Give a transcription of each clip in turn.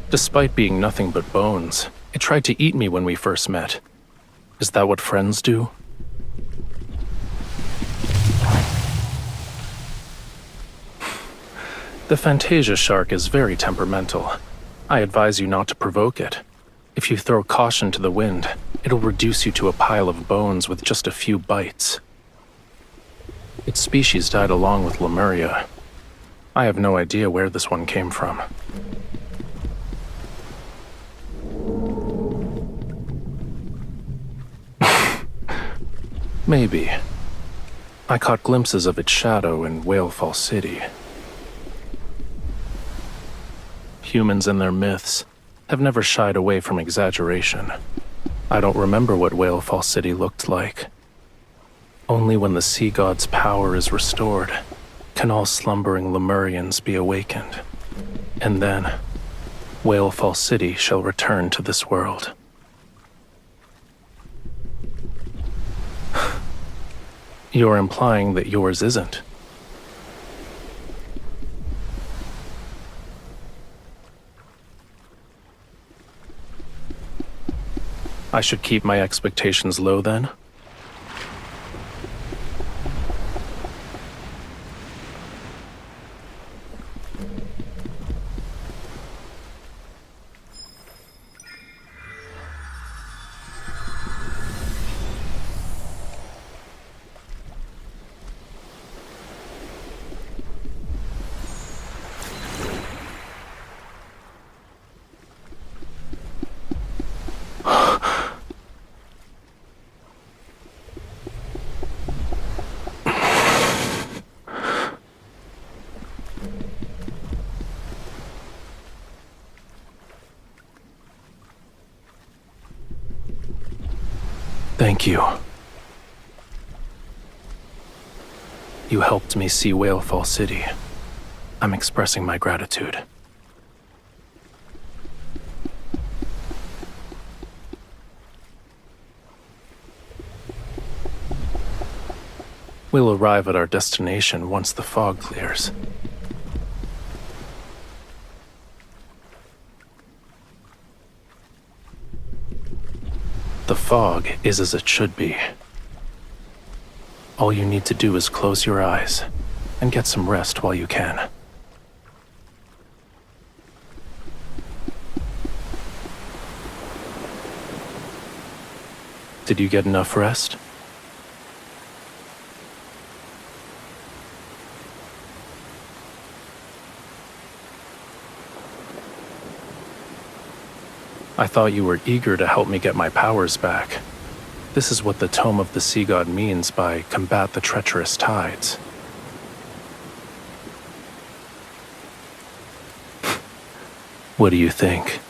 Despite being nothing but bones, it tried to eat me when we first met. Is that what friends do? The Fantasia shark is very temperamental. I advise you not to provoke it. If you throw caution to the wind, it'll reduce you to a pile of bones with just a few bites. Its species died along with Lemuria. I have no idea where this one came from. Maybe. I caught glimpses of its shadow in Whalefall City. Humans and their myths have never shied away from exaggeration. I don't remember what Whalefall City looked like. Only when the sea god's power is restored can all slumbering Lemurians be awakened. And then, Whalefall City shall return to this world. You're implying that yours isn't. I should keep my expectations low then? Thank you. You helped me see Whalefall City. I'm expressing my gratitude. We'll arrive at our destination once the fog clears. The fog is as it should be. All you need to do is close your eyes and get some rest while you can. Did you get enough rest? I thought you were eager to help me get my powers back. This is what the Tome of the Sea God means by combat the treacherous tides. What do you think?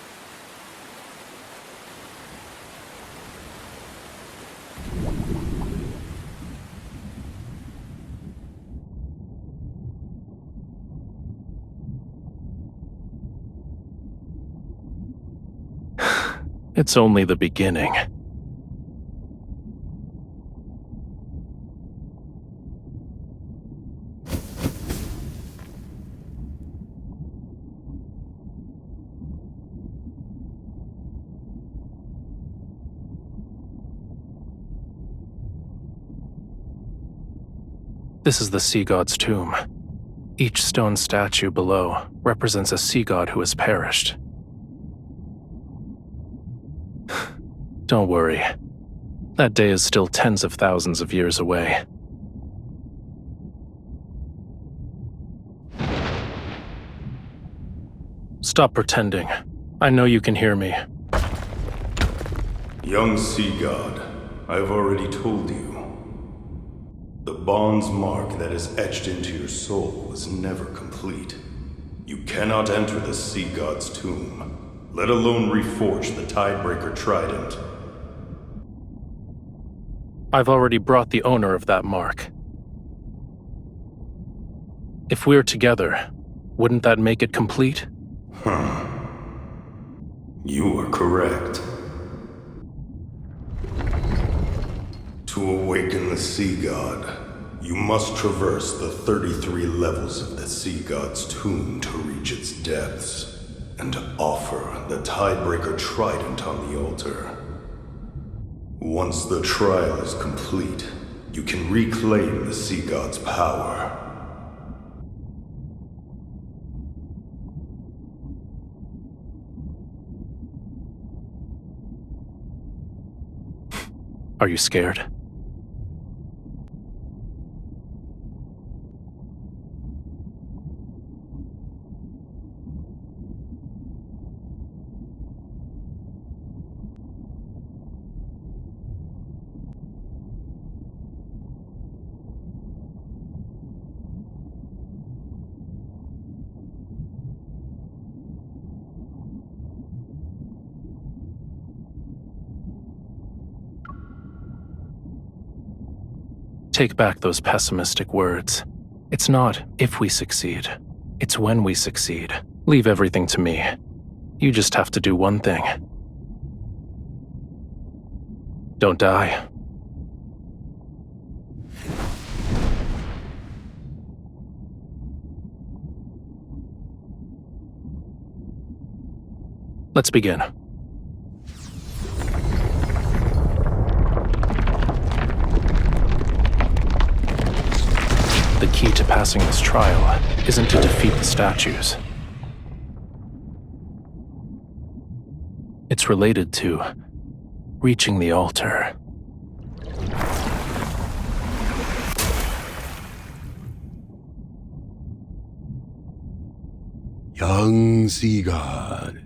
It's only the beginning. This is the sea god's tomb. Each stone statue below represents a sea god who has perished. Don't worry. That day is still tens of thousands of years away. Stop pretending. I know you can hear me. Young sea god, I've already told you. The bond's mark that is etched into your soul is never complete. You cannot enter the sea god's tomb, let alone reforge the Tidebreaker trident. I've already brought the owner of that mark. If we're together, wouldn't that make it complete? You are correct. To awaken the Sea God, you must traverse the 33 levels of the Sea God's tomb to reach its depths. and offer the Tidebreaker Trident on the altar. Once the trial is complete, you can reclaim the Sea God's power. Are you scared? Take back those pessimistic words. It's not if we succeed. It's when we succeed. Leave everything to me. You just have to do one thing. Don't die. Let's begin. The key to passing this trial isn't to defeat the statues. It's related to reaching the altar. Young Sea God.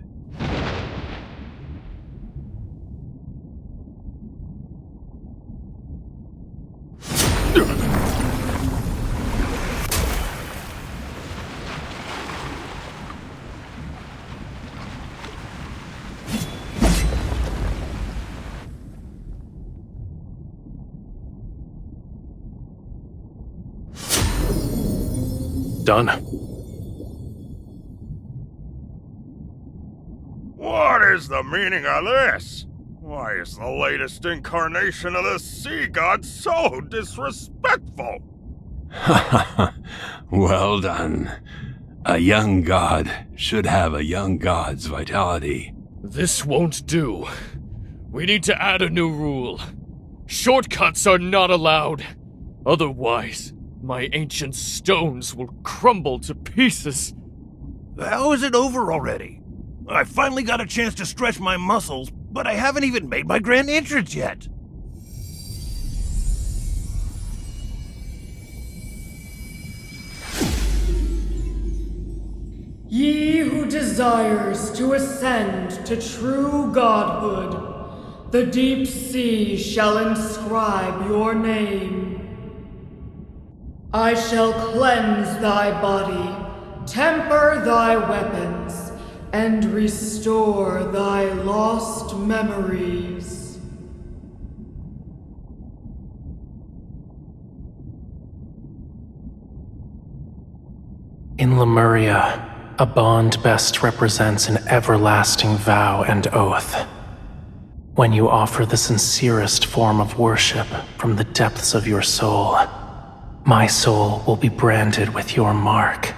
Done. What is the meaning of this? Why is the latest incarnation of the Sea God so disrespectful? Well done. A young god should have a young god's vitality. This won't do. We need to add a new rule. Shortcuts are not allowed. Otherwise, my ancient stones will crumble to pieces. How is it over already? I finally got a chance to stretch my muscles, but I haven't even made my grand entrance yet. Ye who desires to ascend to true godhood, the deep sea shall inscribe your name. I shall cleanse thy body, temper thy weapons, and restore thy lost memories. In Lemuria, a bond best represents an everlasting vow and oath. When you offer the sincerest form of worship from the depths of your soul, my soul will be branded with your mark.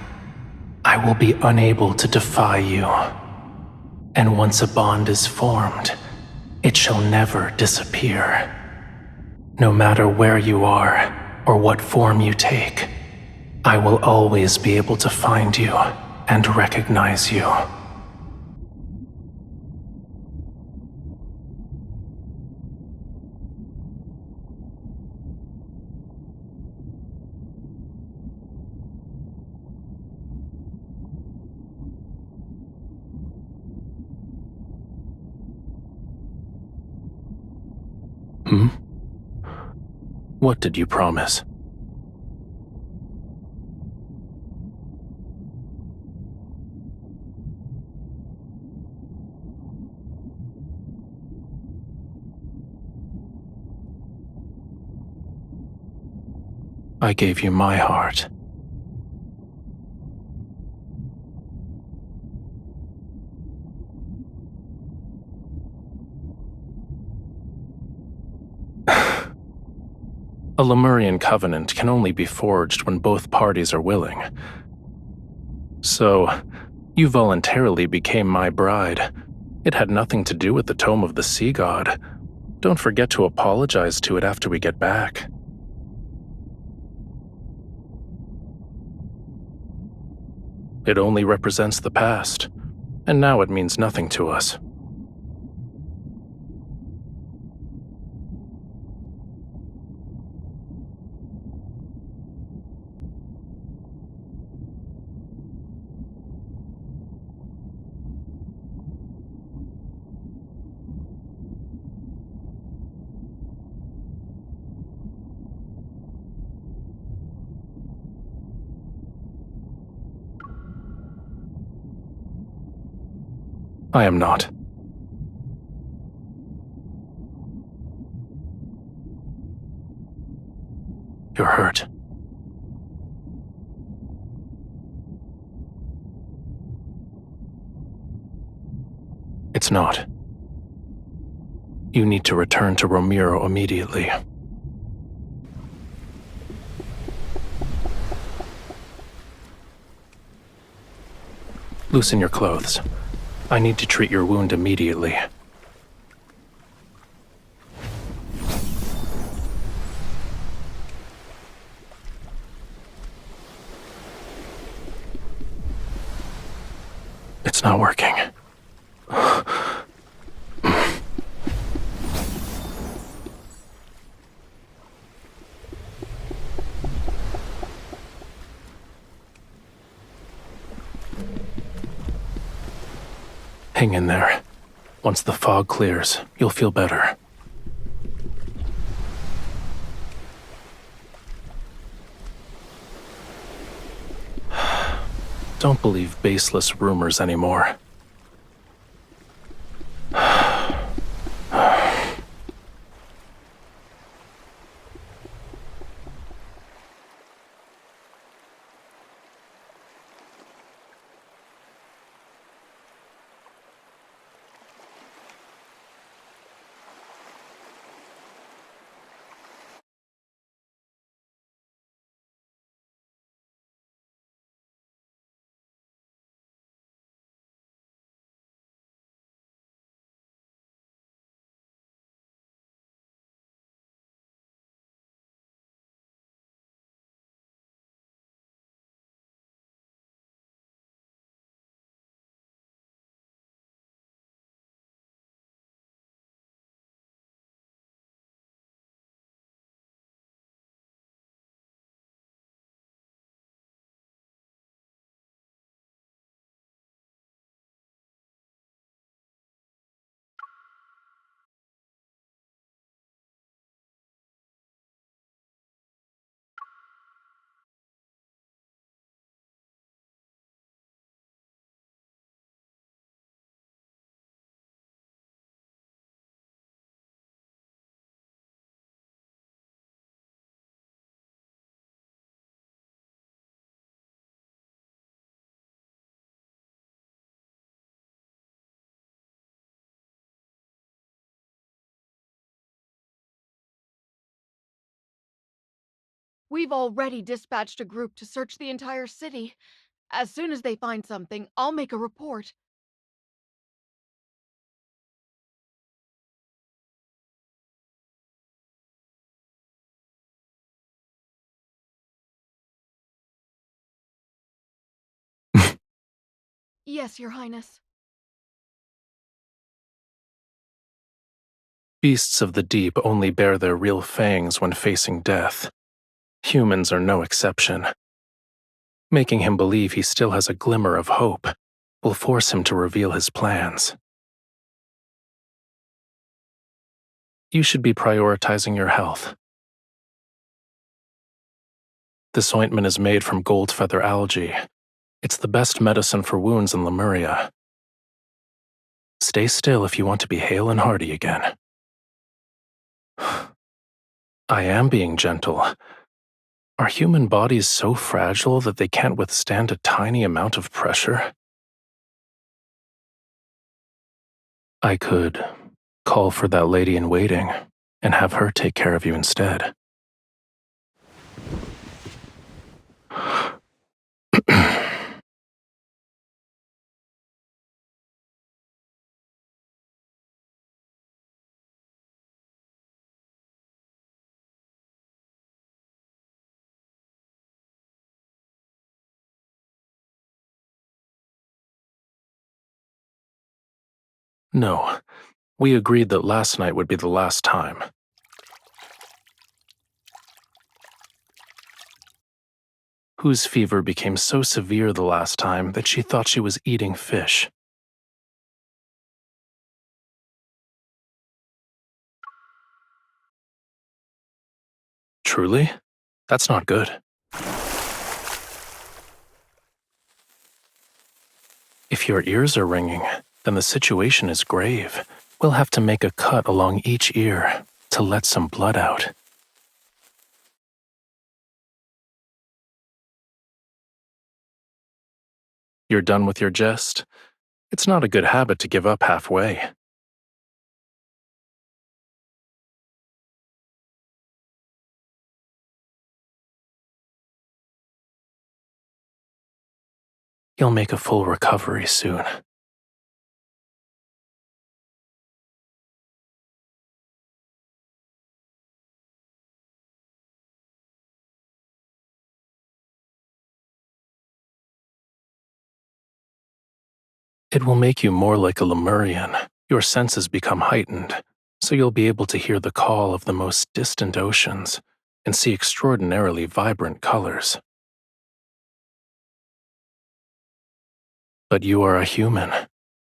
I will be unable to defy you. And once a bond is formed, it shall never disappear. No matter where you are or what form you take, I will always be able to find you and recognize you. What did you promise? I gave you my heart. A Lemurian covenant can only be forged when both parties are willing. So, You voluntarily became my bride. It had nothing to do with the Tome of the Sea God. Don't forget to apologize to it after we get back. It only represents the past, and now it means nothing to us. I am not. You're hurt. It's not. You need to return to Ramiro immediately. Loosen your clothes. I need to treat your wound immediately. It's not working. Hang in there. Once the fog clears, you'll feel better. Don't believe baseless rumors anymore. We've already dispatched a group to search the entire city. As soon as they find something, I'll make a report. Yes, Your Highness. Beasts of the deep only bare their real fangs when facing death. Humans are no exception. Making him believe he still has a glimmer of hope will force him to reveal his plans. You should be prioritizing your health. This ointment is made from gold feather algae. It's the best medicine for wounds in Lemuria. Stay still if you want to be hale and hearty again. I am being gentle. Are human bodies so fragile that they can't withstand a tiny amount of pressure? I could call for that lady in waiting and have her take care of you instead. No. We agreed that last night would be the last time. Whose fever became so severe the last time that she thought she was eating fish. Truly? That's not good. If your ears are ringing, then the situation is grave. We'll have to make a cut along each ear to let some blood out. You're done with your jest? It's not a good habit to give up halfway. You'll make a full recovery soon. It will make you more like a Lemurian. Your senses become heightened, so you'll be able to hear the call of the most distant oceans and see extraordinarily vibrant colors. But you are a human.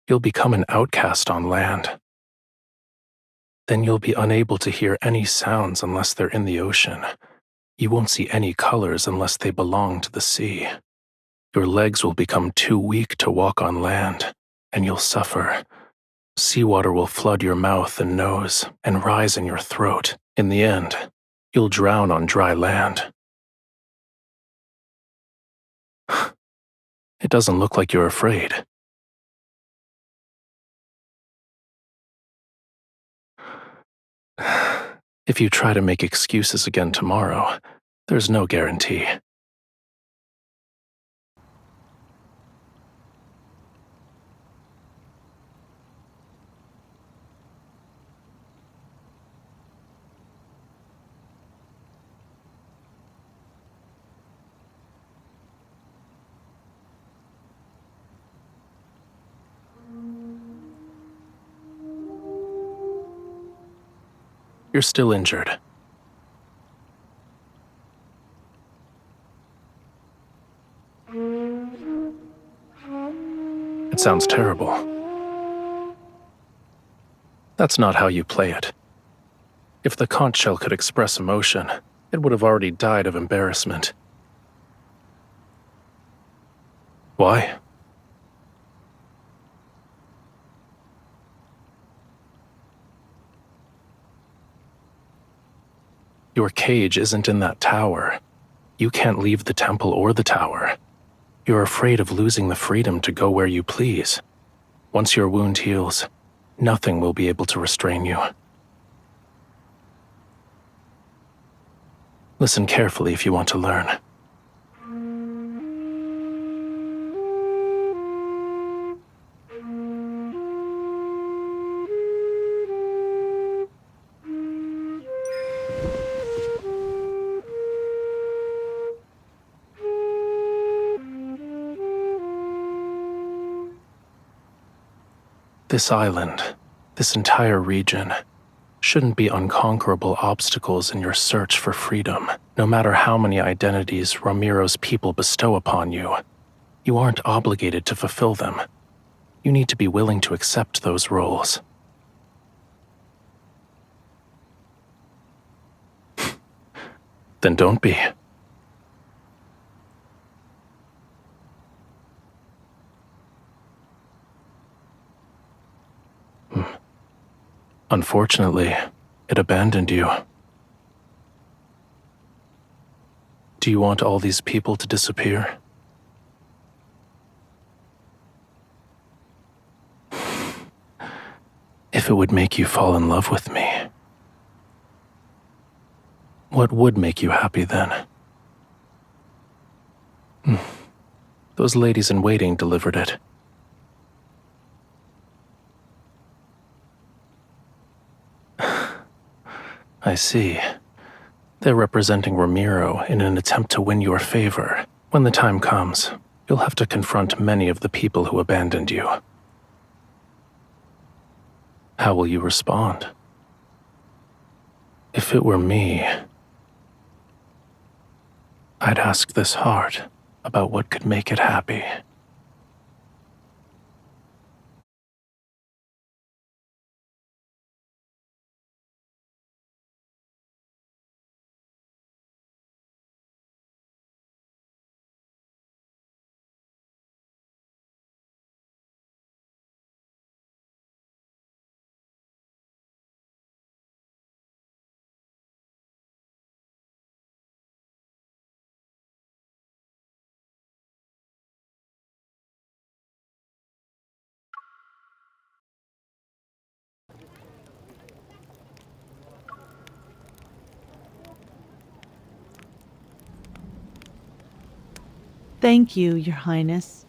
You'll become an outcast on land. Then you'll be unable to hear any sounds unless they're in the ocean. You won't see any colors unless they belong to the sea. Your legs will become too weak to walk on land, and you'll suffer. Seawater will flood your mouth and nose and rise in your throat. In the end, you'll drown on dry land. It doesn't look like you're afraid. If you try to make excuses again tomorrow, there's no guarantee. You're still injured. It sounds terrible. That's not how you play it. If the conch shell could express emotion, it would have already died of embarrassment. Why? Your cage isn't in that tower. You can't leave the temple or the tower. You're afraid of losing the freedom to go where you please. Once your wound heals, nothing will be able to restrain you. Listen carefully if you want to learn. This island, this entire region, shouldn't be unconquerable obstacles in your search for freedom. No matter how many identities Ramiro's people bestow upon you, you aren't obligated to fulfill them. You need to be willing to accept those roles. Then don't be. Unfortunately, it abandoned you. Do you want all these people to disappear? If it would make you fall in love with me, what would make you happy then? Those ladies in waiting delivered it. I see. They're representing Ramiro in an attempt to win your favor. When the time comes, you'll have to confront many of the people who abandoned you. How will you respond? If it were me, I'd ask this heart about what could make it happy. Thank you, Your Highness.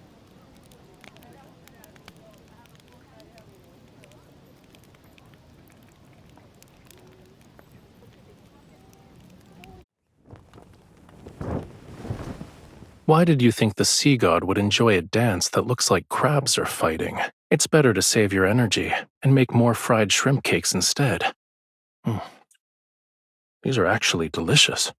Why did you think the sea god would enjoy a dance that looks like crabs are fighting? It's better to save your energy and make more fried shrimp cakes instead. These are actually delicious.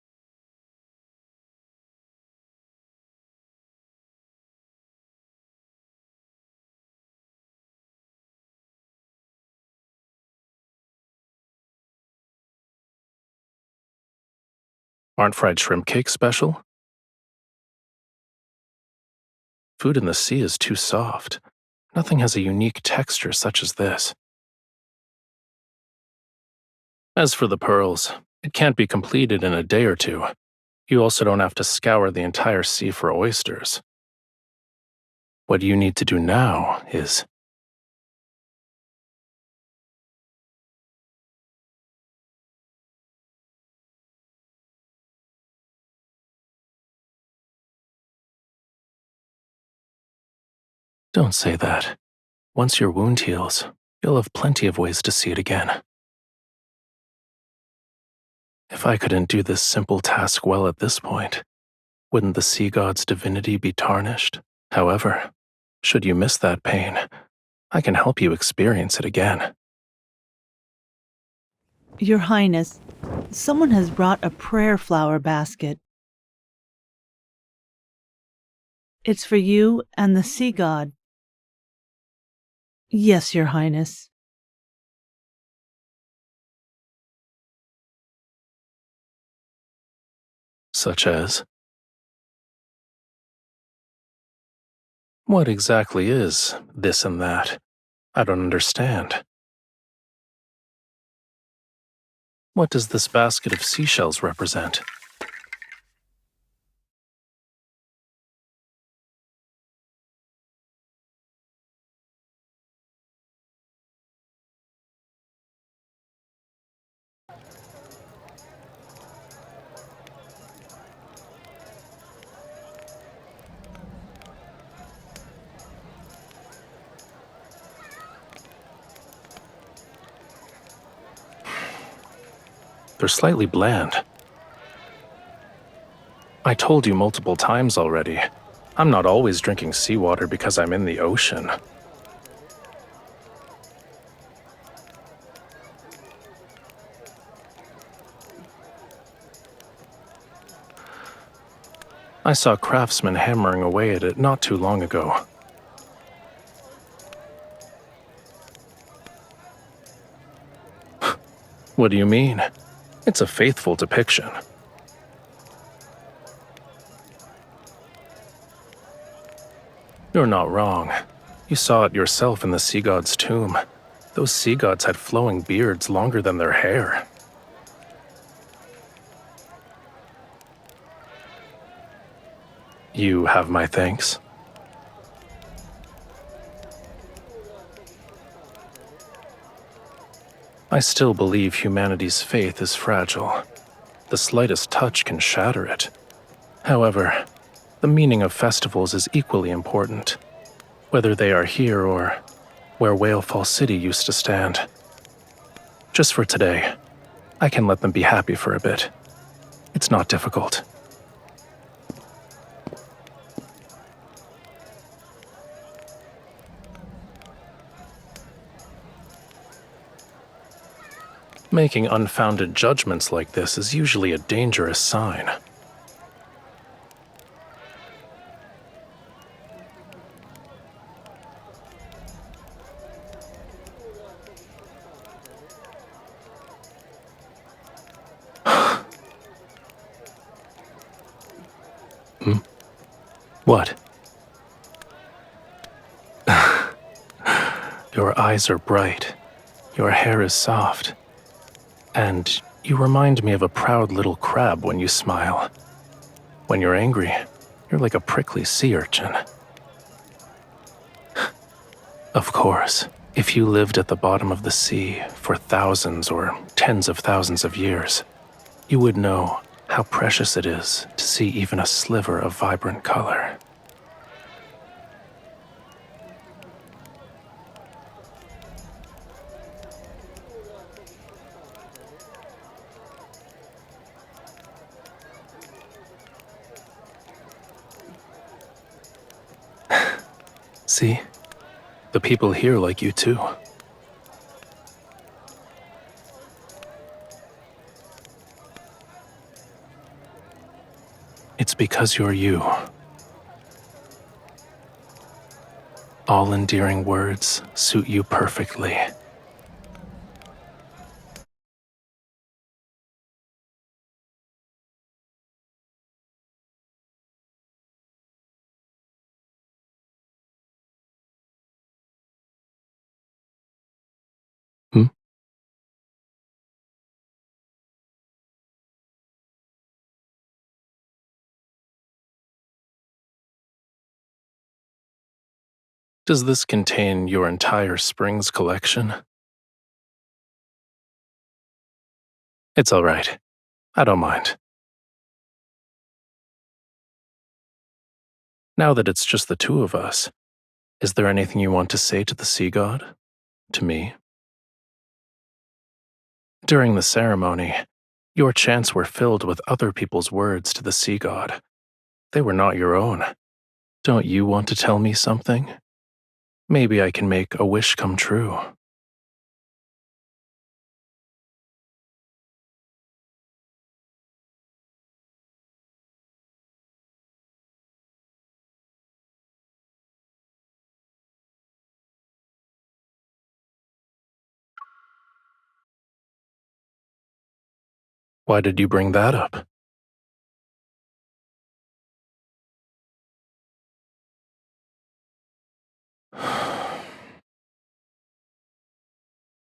Aren't fried shrimp cakes special? Food in the sea is too soft. Nothing has a unique texture such as this. As for the pearls, it can't be completed in a day or two. You also don't have to scour the entire sea for oysters. What you need to do now is... Don't say that. Once your wound heals, you'll have plenty of ways to see it again. If I couldn't do this simple task well at this point, wouldn't the sea god's divinity be tarnished? However, should you miss that pain, I can help you experience it again. Your Highness, someone has brought a prayer flower basket. It's for you and the sea god. Yes, Your Highness. Such as? What exactly is this and that? I don't understand. What does this basket of seashells represent? They're slightly bland. I told you multiple times already. I'm not always drinking seawater because I'm in the ocean. I saw craftsmen hammering away at it not too long ago. What do you mean? It's a faithful depiction. You're not wrong. You saw it yourself in the sea god's tomb. Those sea gods had flowing beards longer than their hair. You have my thanks. I still believe humanity's faith is fragile. The slightest touch can shatter it. However, the meaning of festivals is equally important, whether they are here or where Whale Fall City used to stand. Just for today, I can let them be happy for a bit. It's not difficult. Making unfounded judgments like this is usually a dangerous sign. What? Your eyes are bright. Your hair is soft. And you remind me of a proud little crab when you smile. When you're angry, you're like a prickly sea urchin. Of course, if you lived at the bottom of the sea for thousands or tens of thousands of years, you would know how precious it is to see even a sliver of vibrant color. See? The people here like you too. It's because you're you. All endearing words suit you perfectly. Does this contain your entire Springs collection? It's all right. I don't mind. Now that it's just the two of us, is there anything you want to say to the sea god? To me? During the ceremony, your chants were filled with other people's words to the sea god. They were not your own. Don't you want to tell me something? Maybe I can make a wish come true. Why did you bring that up?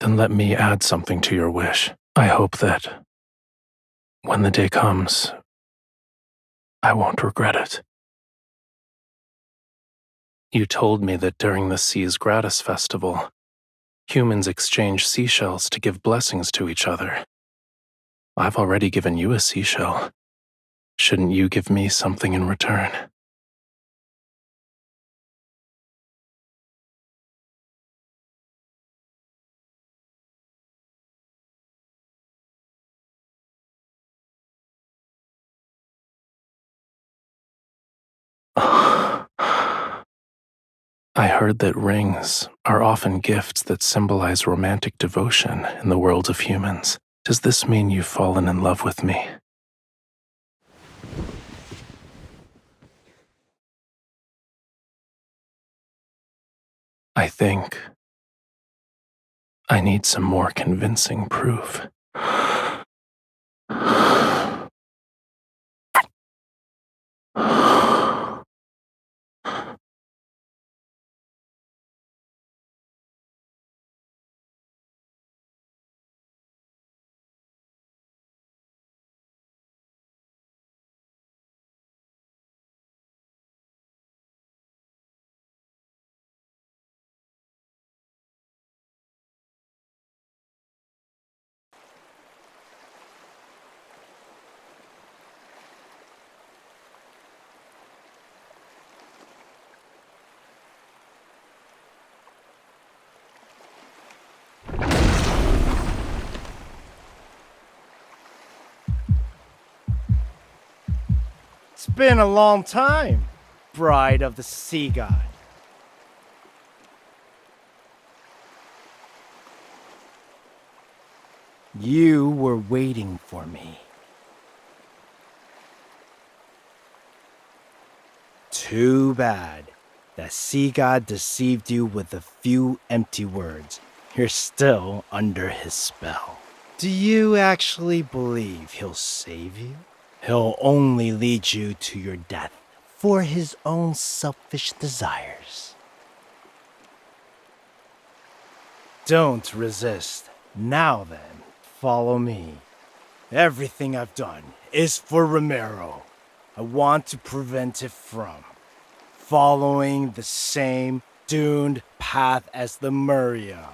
Then let me add something to your wish. I hope that when the day comes, I won't regret it. You told me that during the Seas Gratis Festival, humans exchange seashells to give blessings to each other. I've already given you a seashell. Shouldn't you give me something in return? I heard that rings are often gifts that symbolize romantic devotion in the world of humans. Does this mean you've fallen in love with me? I think I need some more convincing proof. It's been a long time, bride of the sea god. You were waiting for me. Too bad that sea god deceived you with a few empty words. You're still under his spell. Do you actually believe he'll save you? He'll only lead you to your death for his own selfish desires. Don't resist. Now then, follow me. Everything I've done is for Romero. I want to prevent it from following the same doomed path as the Muria.